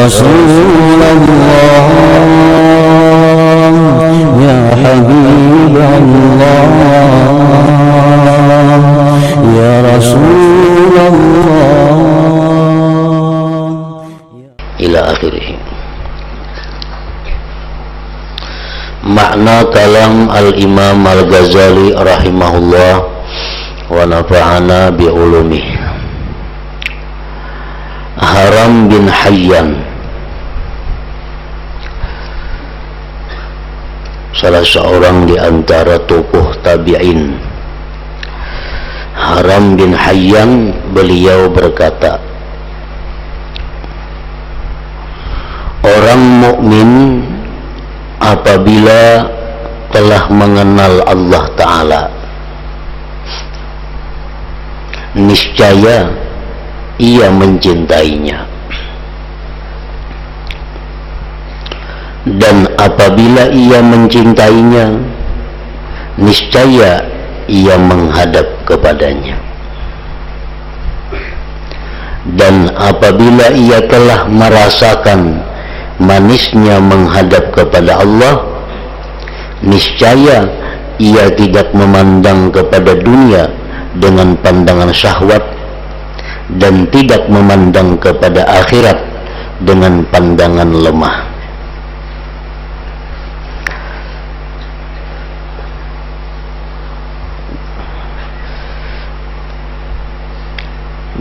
Rasulullah, ya Habibullah, ya Rasulullah, ila akhirih. Makna kalam Al-Imam Al-Ghazali rahimahullah wa nafa'ana bi'ulumih. Haram bin Hayyan, salah seorang di antara tokoh tabi'in. Haram bin Hayyan, beliau berkata, orang mukmin apabila telah mengenal Allah Ta'ala, niscaya ia mencintainya, dan apabila ia mencintainya, niscaya ia menghadap kepadanya, dan apabila ia telah merasakan manisnya menghadap kepada Allah, niscaya ia tidak memandang kepada dunia dengan pandangan syahwat dan tidak memandang kepada akhirat dengan pandangan lemah.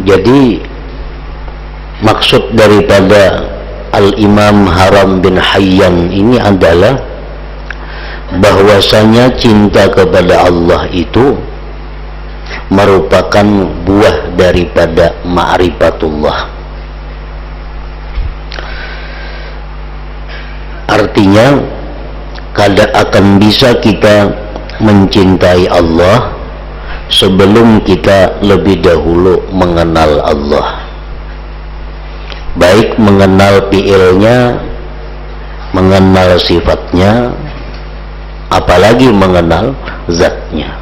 Jadi maksud daripada Al-Imam Haram bin Hayyan ini adalah bahwasanya cinta kepada Allah itu merupakan buah daripada ma'rifatullah. Artinya kada akan bisa kita mencintai Allah sebelum kita lebih dahulu mengenal Allah, baik mengenal fi'ilnya, mengenal sifatnya, apalagi mengenal zatnya.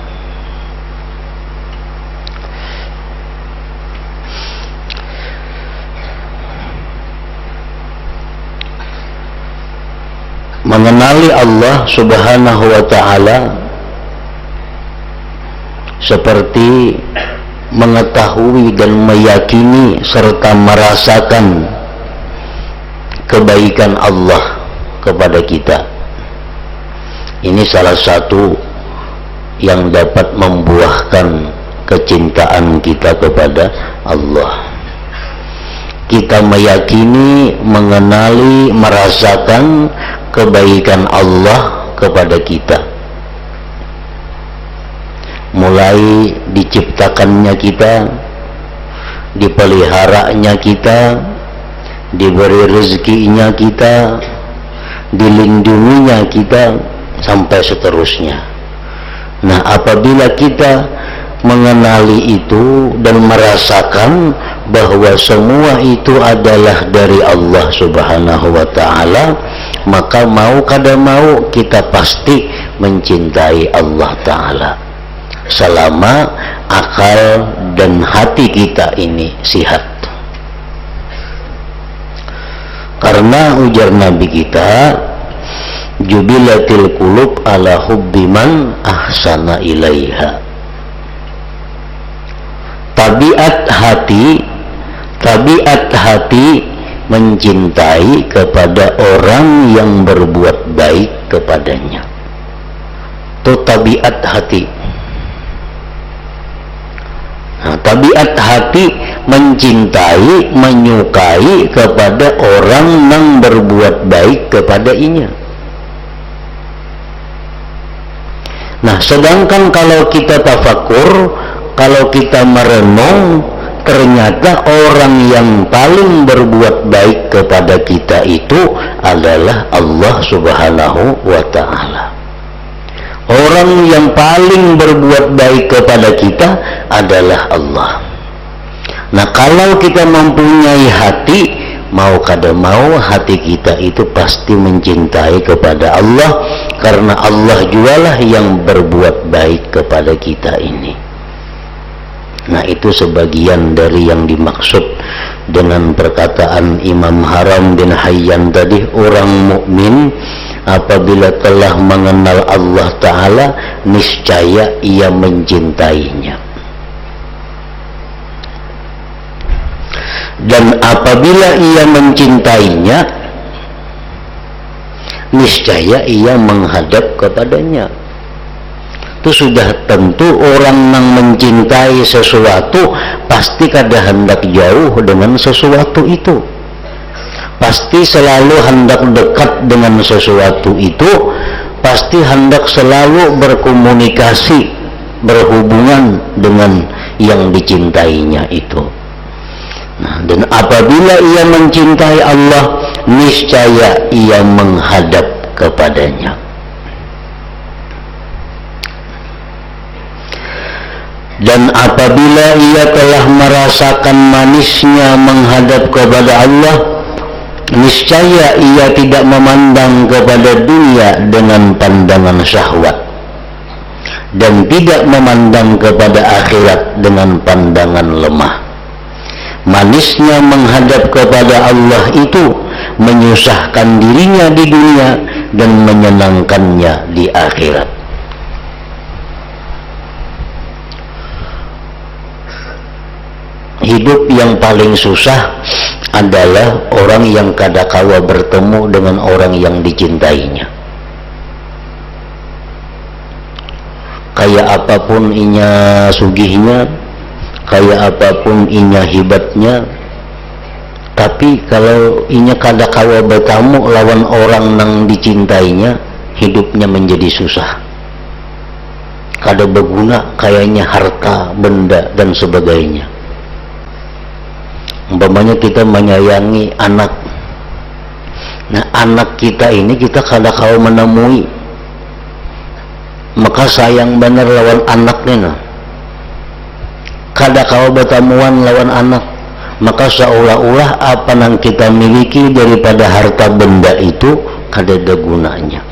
Mengenali Allah Subhanahu wa Ta'ala seperti mengetahui dan meyakini serta merasakan kebaikan Allah kepada kita. Ini salah satu yang dapat membuahkan kecintaan kita kepada Allah. Kita meyakini, mengenali, merasakan kebaikan Allah kepada kita, mulai diciptakannya kita, dipeliharanya kita, diberi rezekinya kita, dilindunginya kita, sampai seterusnya. Nah, apabila kita mengenali itu dan merasakan bahwa semua itu adalah dari Allah Subhanahu wa Ta'ala, maka mau kada mau kita pasti mencintai Allah Ta'ala selama akal dan hati kita ini sihat. Karena ujar Nabi kita, jubilatil qulub ala hubbi man ahsana ilaiha. Tabiat hati mencintai kepada orang yang berbuat baik kepadanya. Itu tabiat hati. Nah, tabiat hati mencintai, menyukai kepada orang yang berbuat baik kepadanya. Nah, sedangkan kalau kita tafakur, kalau kita merenung, ternyata orang yang paling berbuat baik kepada kita itu adalah Allah Subhanahu wa Ta'ala. Orang yang paling berbuat baik kepada kita adalah Allah. Nah, kalau kita mempunyai hati, mau kada mau hati kita itu pasti mencintai kepada Allah, karena Allah jualah yang berbuat baik kepada kita ini. Nah, itu sebagian dari yang dimaksud dengan perkataan Imam Haram bin Hayyan tadi, orang mukmin apabila telah mengenal Allah Ta'ala niscaya ia mencintainya, dan apabila ia mencintainya niscaya ia menghadap kepadanya. Itu sudah tentu. Orang yang mencintai sesuatu pasti kada hendak jauh dengan sesuatu itu, pasti selalu hendak dekat dengan sesuatu itu, pasti hendak selalu berkomunikasi, berhubungan dengan yang dicintainya itu. Nah, dan apabila ia mencintai Allah niscaya ia menghadap kepadanya. Dan apabila ia telah merasakan manisnya menghadap kepada Allah, niscaya ia tidak memandang kepada dunia dengan pandangan syahwat, dan tidak memandang kepada akhirat dengan pandangan lemah. Manisnya menghadap kepada Allah itu menyusahkan dirinya di dunia dan menyenangkannya di akhirat. Hidup yang paling susah adalah orang yang kadakawa bertemu dengan orang yang dicintainya. Kayak apapun inya sugihnya, kayak apapun inya hebatnya, tapi kalau inya kadakawa bertemu lawan orang yang dicintainya, hidupnya menjadi susah. Kada berguna, kayaknya harta, benda dan sebagainya. Umpamanya kita menyayangi anak. Nah, anak kita ini kita kadang-kadang menemui, maka sayang benar lawan anaknya. Nah, kadang-kadang bertemuan lawan anak, maka seolah-olah apa yang kita miliki daripada harta benda itu kada ada gunanya.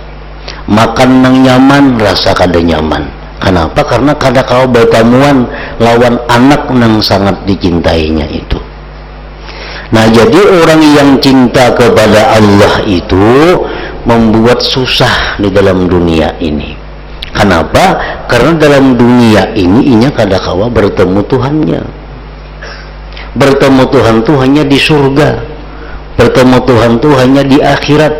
Makan yang nyaman rasa kada nyaman. Kenapa? Karena kadang-kadang bertemuan lawan anak yang sangat dicintainya itu. Nah, jadi orang yang cinta kepada Allah itu membuat susah di dalam dunia ini. Kenapa? Karena dalam dunia ini inya kadakawa bertemu Tuhannya. Bertemu Tuhan itu hanya di surga. Bertemu Tuhan itu hanya di akhirat.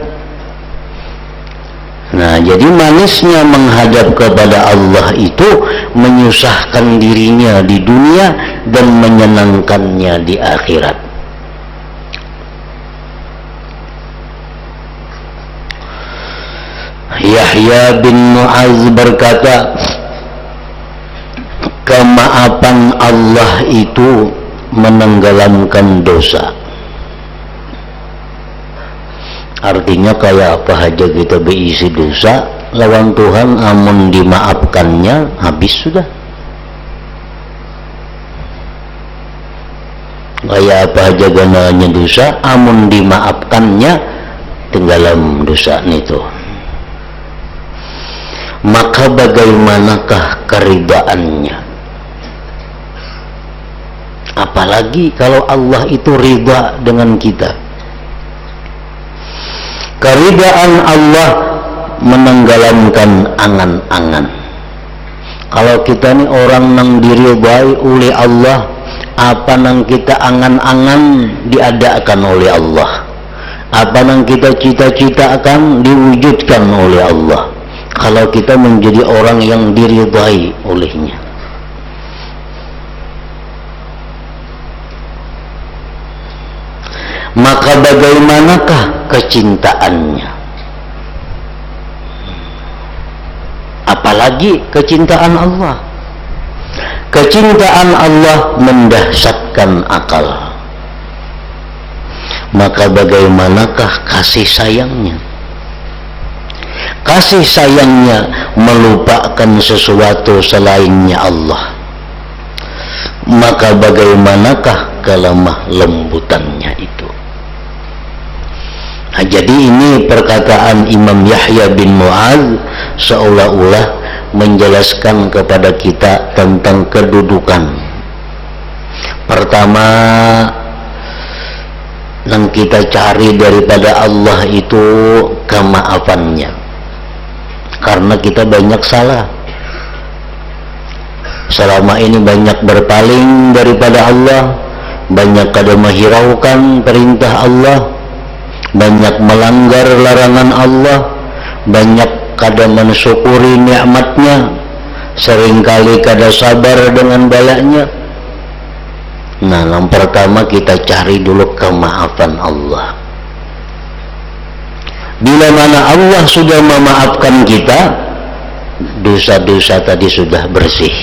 Nah, jadi manisnya menghadap kepada Allah itu menyusahkan dirinya di dunia dan menyenangkannya di akhirat. Yahya bin Mu'az berkata, kemaafan Allah itu menenggelamkan dosa. Artinya kayak apa aja kita berisi dosa lawan Tuhan, amun dimaafkannya habis sudah. Kayak apa aja gananya dosa, amun dimaafkannya tenggelam dosa itu. Maka bagaimanakah keridaannya? Apalagi kalau Allah itu ridha dengan kita. Keridaan Allah menenggelamkan angan-angan. Kalau kita ini orang yang diridhai oleh Allah, apa yang kita angan-angan diadakan oleh Allah, apa yang kita cita-citakan diwujudkan oleh Allah. Kalau kita menjadi orang yang diridhai olehnya, maka bagaimanakah kecintaannya? Apalagi kecintaan Allah. Kecintaan Allah mendahsyatkan akal. Maka bagaimanakah kasih sayangnya? Kasih sayangnya melupakan sesuatu selainnya Allah. Maka bagaimanakah kelemah lembutannya itu? Nah, jadi ini perkataan Imam Yahya bin Mu'az seolah-olah menjelaskan kepada kita tentang kedudukan Pertama yang kita cari daripada Allah itu kemaafannya, karena kita banyak salah. Selama ini banyak berpaling daripada Allah, banyak kada menghiraukan perintah Allah, banyak melanggar larangan Allah, banyak kada mensyukuri nikmatnya, seringkali kada sabar dengan balanya. Nah, yang pertama kita cari dulu kemaafan Allah. Bila mana Allah sudah memaafkan kita, dosa-dosa tadi sudah bersih,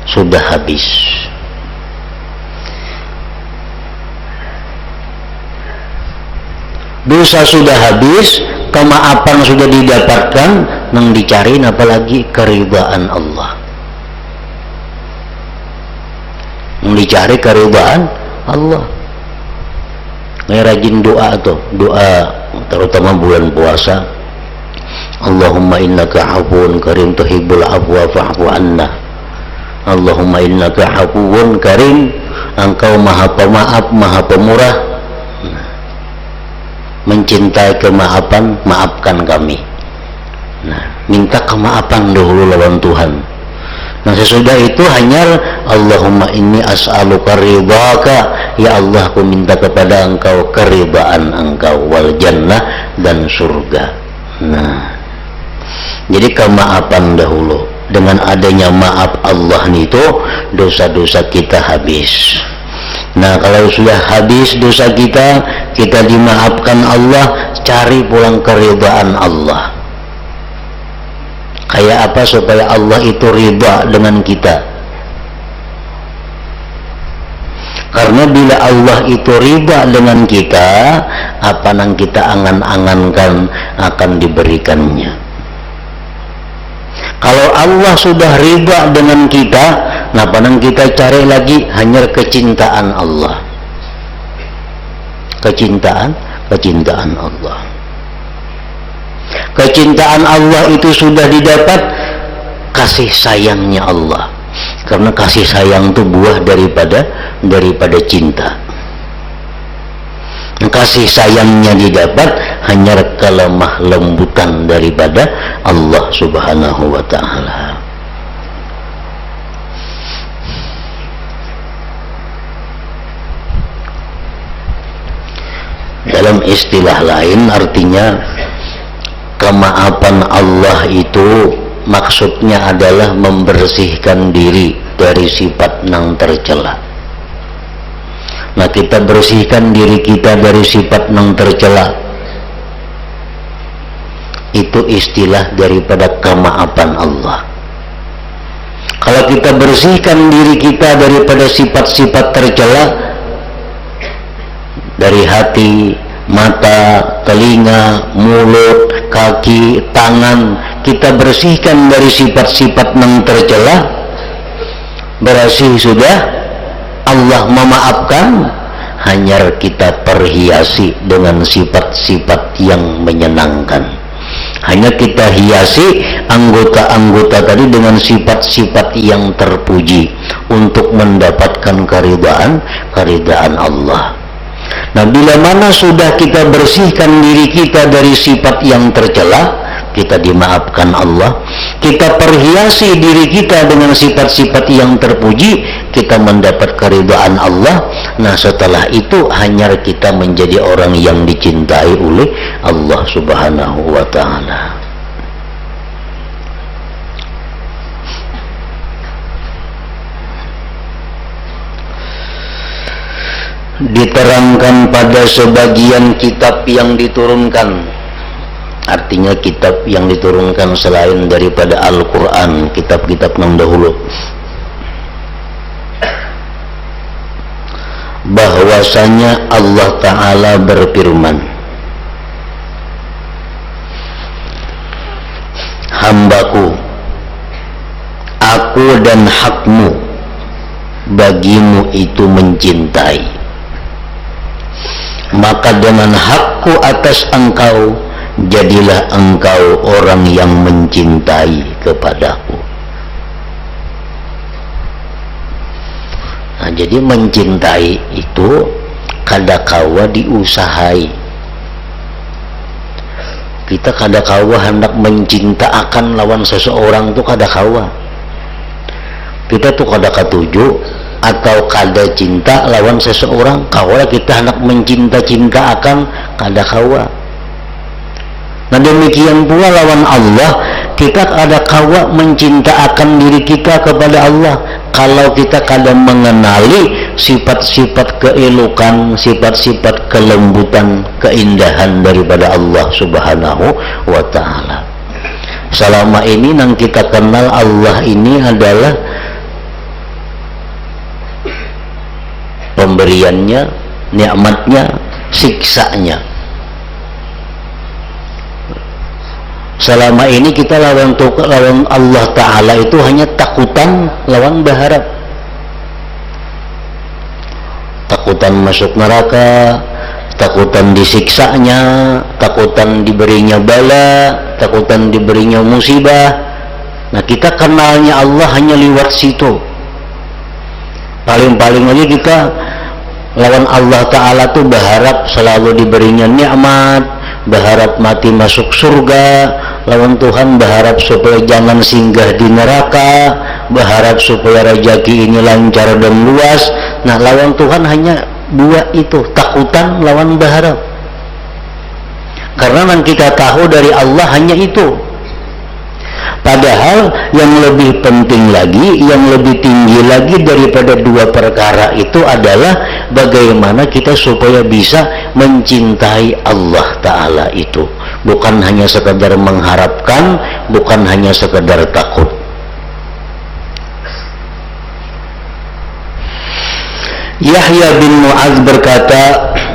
sudah habis. Dosa sudah habis, kemaafan sudah didapatkan, yang dicari apalagi keridhaan Allah. Yang dicari keridhaan Allah. Rajin doa tuh, doa terutama bulan puasa. Allahumma innaka afuwun karim tuhibbul afwa fa'fu anna. Allahumma innaka afuwun karim, engkau maha pemaaf, maha pemurah, mencintai kemaafan, maafkan kami. Nah, minta kemaafan dahulu lawan Tuhan. Nah, sesudah itu hanya Allahumma inni as'aluka ridhaka, ya Allah, aku minta kepada engkau keridhaan engkau, wal jannah, dan surga. Nah, jadi kemaafan dahulu. Dengan adanya maaf Allah itu, dosa-dosa kita habis. Nah, kalau sudah habis dosa kita, kita dimaafkan Allah, cari pulang keridhaan Allah. Kayak apa supaya Allah itu ridha dengan kita? Karena bila Allah itu ridha dengan kita, apa yang kita angan-angankan akan diberikannya. Kalau Allah sudah ridha dengan kita, apa yang kita cari lagi hanya kecintaan Allah. Kecintaan Allah. Kecintaan Allah itu sudah didapat, kasih sayangnya Allah. Karena kasih sayang itu buah daripada cinta. Kasih sayangnya didapat hanya kelemah lembutan daripada Allah Subhanahu wa ta'ala. Dalam istilah lain artinya, kemaafan Allah itu maksudnya adalah membersihkan diri dari sifat yang tercela. Nah, kita bersihkan diri kita dari sifat yang tercela, itu istilah daripada kemaafan Allah. Kalau kita bersihkan diri kita daripada sifat-sifat tercela, dari hati, mata, telinga, mulut, kaki, tangan, kita bersihkan dari sifat-sifat yang tercela, berarti sudah Allah memaafkan. Hanya kita perhiasi dengan sifat-sifat yang menyenangkan. Hanya kita hiasi anggota-anggota tadi dengan sifat-sifat yang terpuji untuk mendapatkan keridhaan Allah. Nah, bila mana sudah kita bersihkan diri kita dari sifat yang tercela, kita dimaafkan Allah. Kita perhiasi diri kita dengan sifat-sifat yang terpuji, kita mendapat keridhaan Allah. Nah, setelah itu hanya kita menjadi orang yang dicintai oleh Allah Subhanahu wa ta'ala. Diterangkan pada sebagian kitab yang diturunkan, artinya kitab yang diturunkan selain daripada Al-Quran, kitab-kitab yang dahulu, bahwasanya Allah Ta'ala berfirman, hambaku, aku dan hakmu bagimu itu mencintai, maka dengan hakku atas engkau, jadilah engkau orang yang mencintai kepadaku. Nah, Nah, jadi mencintai itu kadakawa diusahai. Kita kadakawa hendak mencintakan lawan seseorang tuh kadakawa. Kita tuh kada katuju atau kada cinta lawan seseorang, kawa kita hendak mencinta-cintakan kadakawa. Nah demikian pula lawan Allah, kita kada kawa mencintakan diri kita kepada Allah kalau kita kada mengenali sifat-sifat keelukan, sifat-sifat kelembutan, keindahan daripada Allah Subhanahu wa ta'ala. Selama ini yang kita kenal Allah ini adalah pemberiannya, nikmatnya, siksanya. Selama ini kita lawan Allah Ta'ala itu hanya takutan lawan berharap. Takutan masuk neraka, takutan disiksanya, takutan diberinya bala, takutan diberinya musibah. Nah kita kenalnya Allah hanya lewat situ. Paling-paling aja kita lawan Allah Ta'ala tuh berharap selalu diberinya nikmat, berharap mati masuk surga, lawan Tuhan berharap supaya jangan singgah di neraka, berharap supaya rezeki ini lancar dan luas. Nah lawan Tuhan hanya dua itu, takutan lawan berharap. Karena yang kita tahu dari Allah hanya itu. Padahal yang lebih penting lagi, yang lebih tinggi lagi daripada dua perkara itu adalah bagaimana kita supaya bisa mencintai Allah Ta'ala itu. Bukan hanya sekedar mengharapkan, bukan hanya sekedar takut. Yahya bin Mu'adz berkata,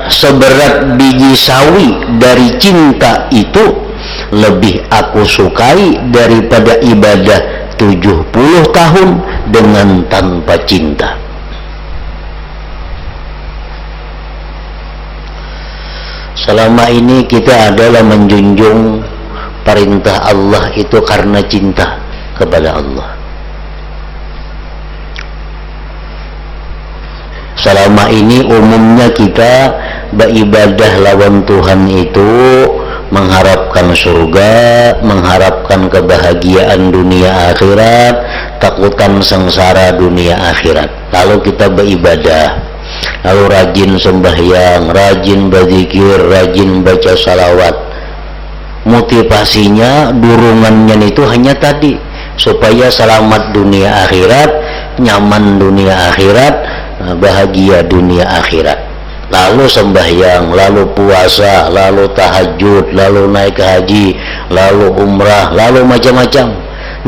seberat biji sawi dari cinta itu lebih aku sukai daripada ibadah 70 tahun dengan tanpa cinta. Selama ini kita adalah menjunjung perintah Allah itu karena cinta kepada Allah. Selama ini umumnya kita beribadah lawan Tuhan itu mengharapkan surga, mengharapkan kebahagiaan dunia akhirat, takutan sengsara dunia akhirat. Lalu kita beribadah, lalu rajin sembahyang, rajin berzikir, rajin baca salawat. Motivasinya, dorongannya itu hanya tadi, supaya selamat dunia akhirat, nyaman dunia akhirat, bahagia dunia akhirat. Lalu sembahyang, lalu puasa, lalu tahajud, lalu naik haji, lalu umrah, lalu macam-macam.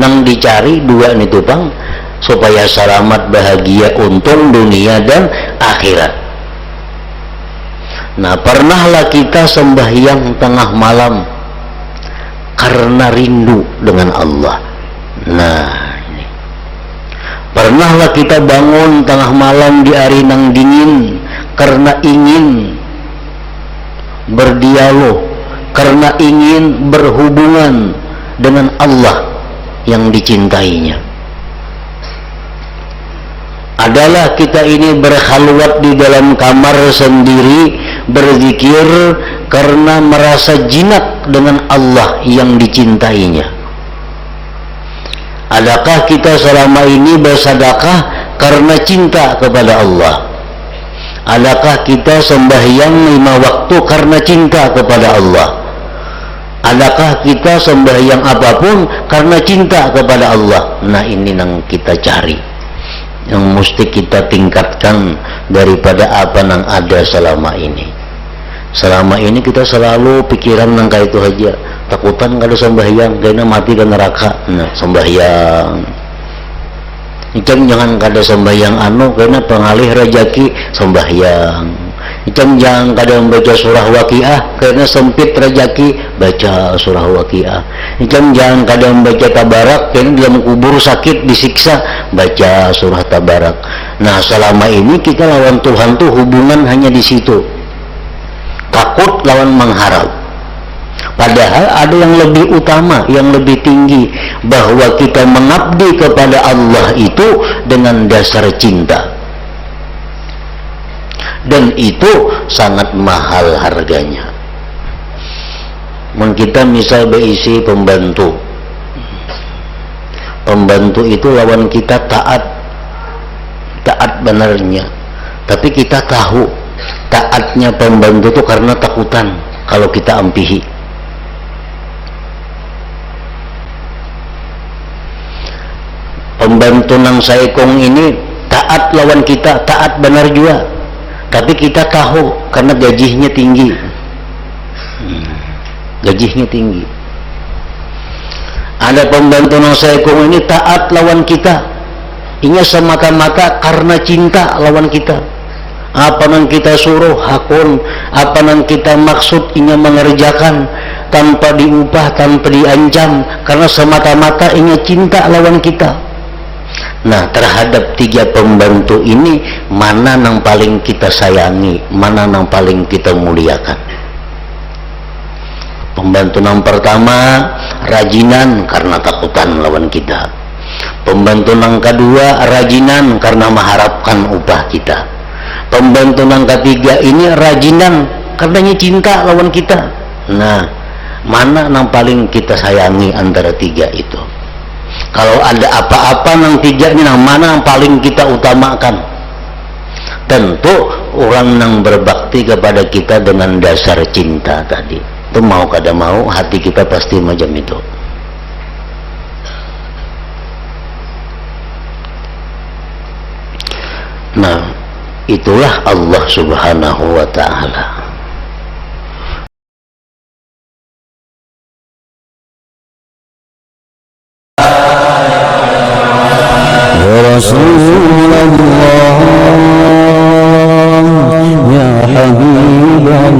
Nang dicari dua nih tuh bang, supaya selamat bahagia untung dunia dan akhirat. Nah pernahlah kita sembahyang tengah malam karena rindu dengan Allah. Nah ini. Pernahlah kita bangun tengah malam di hari nang dingin karena ingin berdialog, karena ingin berhubungan dengan Allah yang dicintainya. Adalah kita ini berkhalwat di dalam kamar sendiri, berzikir karena merasa jinak dengan Allah yang dicintainya. Adakah kita selama ini bersedekah karena cinta kepada Allah? Adakah kita sembahyang 5 waktu karena cinta kepada Allah? Adakah kita sembahyang apapun karena cinta kepada Allah? Nah ini yang kita cari, yang mesti kita tingkatkan daripada apa yang ada selama ini. Selama ini kita selalu pikiran yang kayak itu aja, takutan kalau sembahyang karena mati ke neraka. Nah sembahyang Icam jangan kada sembahyang karena pengalih rezeki sembahyang. Icam jangan kada membaca surah Waqiah karena sempit rezeki, baca surah Waqiah. Icam jangan kada membaca Tabarak karena dalam kubur sakit disiksa, baca surah Tabarak. Nah selama ini kita lawan Tuhan tuh hubungan hanya di situ, takut lawan mengharap. Padahal ada yang lebih utama, yang lebih tinggi, bahwa kita mengabdi kepada Allah itu dengan dasar cinta. dan itu sangat mahal harganya. Kita misal berisi pembantu itu lawan kita taat benarnya, tapi kita tahu taatnya pembantu itu karena takutan kalau kita ampihi. Pembantu nang saekong ini taat lawan kita, taat benar juga, tapi kita tahu karena gajinya tinggi. Gajinya tinggi. Ada pembantu nang saekong ini taat lawan kita, inya semata-mata karena cinta lawan kita. Apa nang kita suruh hakun, apa nang kita maksud inya mengerjakan tanpa diupah, tanpa diancam, karena semata-mata inya cinta lawan kita. Nah, terhadap tiga pembantu ini, mana yang paling kita sayangi, mana yang paling kita muliakan? Pembantu yang pertama rajinan karena takutan lawan kita. Pembantu yang kedua rajinan karena mengharapkan upah kita. Pembantu yang ketiga ini rajinan karena cinta lawan kita. Nah, mana yang paling kita sayangi antara tiga itu? Kalau ada apa-apa nang tiga ini, nang mana yang paling kita utamakan? Tentu orang yang berbakti kepada kita dengan dasar cinta tadi. Itu mau kada mau hati kita pasti macam itu. Nah, itulah Allah Subhanahu wa ta'ala. Rasulullah ya Habibullah